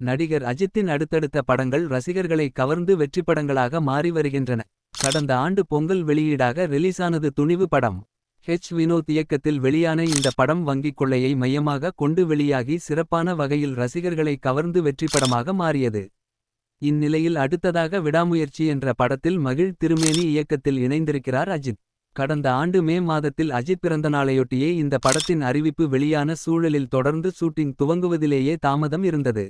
நடிகர் அஜித்தின் அடுத்தடுத்த படங்கள் ரசிகர்களை கவர்ந்து வெற்றிப்படங்களாக மாறி வருகின்றன. கடந்த ஆண்டு பொங்கல் வெளியீடாக ரிலீஸானது துணிவு படம். வினோத் இயக்கத்தில் வெளியான இந்த படம் வங்கிக் கொள்ளையை மையமாக கொண்டு வெளியாகி சிறப்பான வகையில் ரசிகர்களை கவர்ந்து வெற்றிப்படமாக மாறியது. இந்நிலையில் அடுத்ததாக விடாமுயற்சி என்ற படத்தில் மகிழ் திருமேனி இயக்கத்தில் இணைந்திருக்கிறார் அஜித். கடந்த ஆண்டு மே மாதத்தில் அஜித் பிறந்தநாளையொட்டியே இந்த படத்தின் அறிவிப்பு வெளியான சூழலில் தொடர்ந்து ஷூட்டிங் துவங்குவதிலேயே தாமதம் இருந்தது.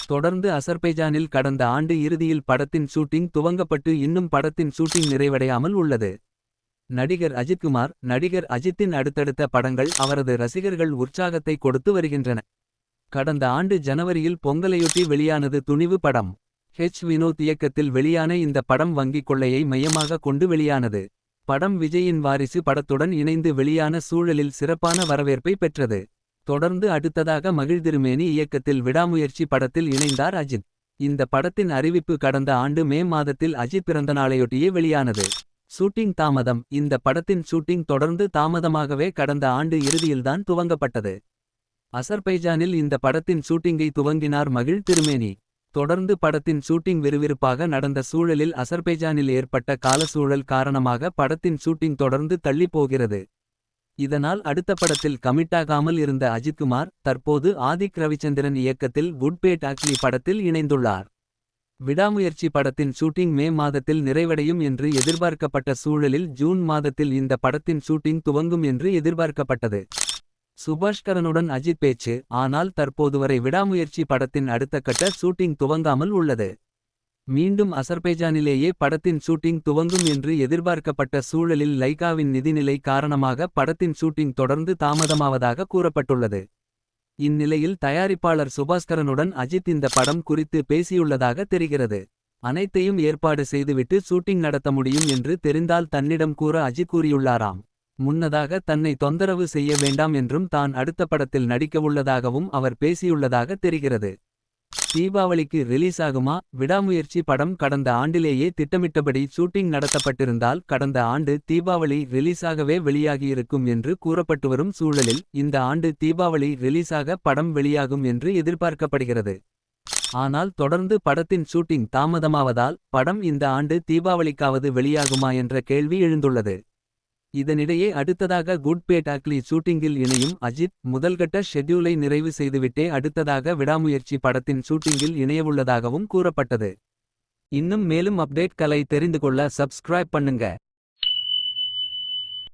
தொடர்ந்து அசர்பைஜானில் கடந்த ஆண்டு இறுதியில் படத்தின் ஷூட்டிங் துவங்கப்பட்டு இன்னும் படத்தின் ஷூட்டிங் நிறைவடையாமல் உள்ளது. நடிகர் அஜித்குமார் நடிகர் அஜித்தின் அடுத்தடுத்த படங்கள் அவரது ரசிகர்கள் உற்சாகத்தை கொடுத்து வருகின்றன. கடந்த ஆண்டு ஜனவரியில் பொங்கலையொட்டி வெளியானது துணிவு படம். வினோத் இயக்கத்தில் வெளியான இந்த படம் வங்கிக் கொள்ளையை மையமாக கொண்டு வெளியானது. படம் விஜயின் வாரிசு படத்துடன் இணைந்து வெளியான சூழலில் சிறப்பான வரவேற்பை பெற்றது. தொடர்ந்து அடுத்ததாக மகிழ் திருமேனி இயக்கத்தில் விடாமுயற்சி படத்தில் இணைந்தார் அஜித். இந்த படத்தின் அறிவிப்பு கடந்த ஆண்டு மே மாதத்தில் அஜித் பிறந்தநாளையொட்டியே வெளியானது. ஷூட்டிங் தாமதம் இந்த படத்தின் ஷூட்டிங் தொடர்ந்து தாமதமாகவே கடந்த ஆண்டு இறுதியில்தான் துவங்கப்பட்டது. அசர்பைஜானில் இந்த படத்தின் ஷூட்டிங்கை துவங்கினார் மகிழ் திருமேனி. தொடர்ந்து படத்தின் ஷூட்டிங் விறுவிறுப்பாக நடந்த சூழலில் அசர்பைஜானில் ஏற்பட்ட காலசூழல் காரணமாக படத்தின் ஷூட்டிங் தொடர்ந்து தள்ளிப் போகிறது. இதனால் அடுத்த படத்தில் கமிட்டாகாமல் இருந்த அஜித்குமார் தற்போது ஆதிக் ரவிச்சந்திரன் இயக்கத்தில் குட்பேட் அக்லி படத்தில் இணைந்துள்ளார். விடாமுயற்சி படத்தின் ஷூட்டிங் மே மாதத்தில் நிறைவடையும் என்று எதிர்பார்க்கப்பட்ட சூழலில் ஜூன் மாதத்தில் இந்த படத்தின் ஷூட்டிங் துவங்கும் என்று எதிர்பார்க்கப்பட்டது. சுபாஷ்கரனுடன் அஜித் பேச்சு ஆனால் தற்போதுவரை விடாமுயற்சி படத்தின் அடுத்த கட்ட ஷூட்டிங் துவங்காமல் உள்ளது. மீண்டும் அசர்பைஜானிலேயே படத்தின் ஷூட்டிங் துவங்கும் என்று எதிர்பார்க்கப்பட்ட சூழலில் லைகாவின் நிதிநிலை காரணமாக படத்தின் ஷூட்டிங் தொடர்ந்து தாமதமாவதாக கூறப்பட்டுள்ளது. இந்நிலையில் தயாரிப்பாளர் சுபாஸ்கரனுடன் அஜித் இந்த படம் குறித்து பேசியுள்ளதாக தெரிகிறது. அனைத்தையும் ஏற்பாடு செய்துவிட்டு ஷூட்டிங் நடத்த முடியும் என்று தெரிந்தால் தன்னிடம் கூற அஜித் கூறியுள்ளாராம். முன்னதாக தன்னை தொந்தரவு செய்ய வேண்டாம் என்றும் தான் அடுத்த படத்தில் நடிக்கவுள்ளதாகவும் அவர் பேசியுள்ளதாக தெரிகிறது. தீபாவளிக்கு ரிலீஸ் ஆகுமா? விடாமுயற்சி படம் கடந்த ஆண்டிலேயே திட்டமிட்டபடி ஷூட்டிங் நடத்தப்பட்டிருந்தால் கடந்த ஆண்டு தீபாவளி ரிலீஸாகவே வெளியாகியிருக்கும் என்று கூறப்பட்டு வரும் சூழலில் இந்த ஆண்டு தீபாவளி ரிலீஸாக படம் வெளியாகும் என்று எதிர்பார்க்கப்படுகிறது. ஆனால் தொடர்ந்து படத்தின் ஷூட்டிங் தாமதமாவதால் படம் இந்த ஆண்டு தீபாவளிக்காவது வெளியாகுமா என்ற கேள்வி எழுந்துள்ளது. இதனிடையே அடுத்ததாக குட்பேட் அக்லி ஷூட்டிங்கில் இணையும் அஜித் முதல்கட்ட ஷெட்யூலை நிறைவு செய்துவிட்டே அடுத்ததாக விடாமுயற்சி படத்தின் ஷூட்டிங்கில் இணையவுள்ளதாகவும் கூறப்பட்டது. இன்னும் மேலும் அப்டேட்களை தெரிந்து கொள்ள சப்ஸ்கிரைப் பண்ணுங்க.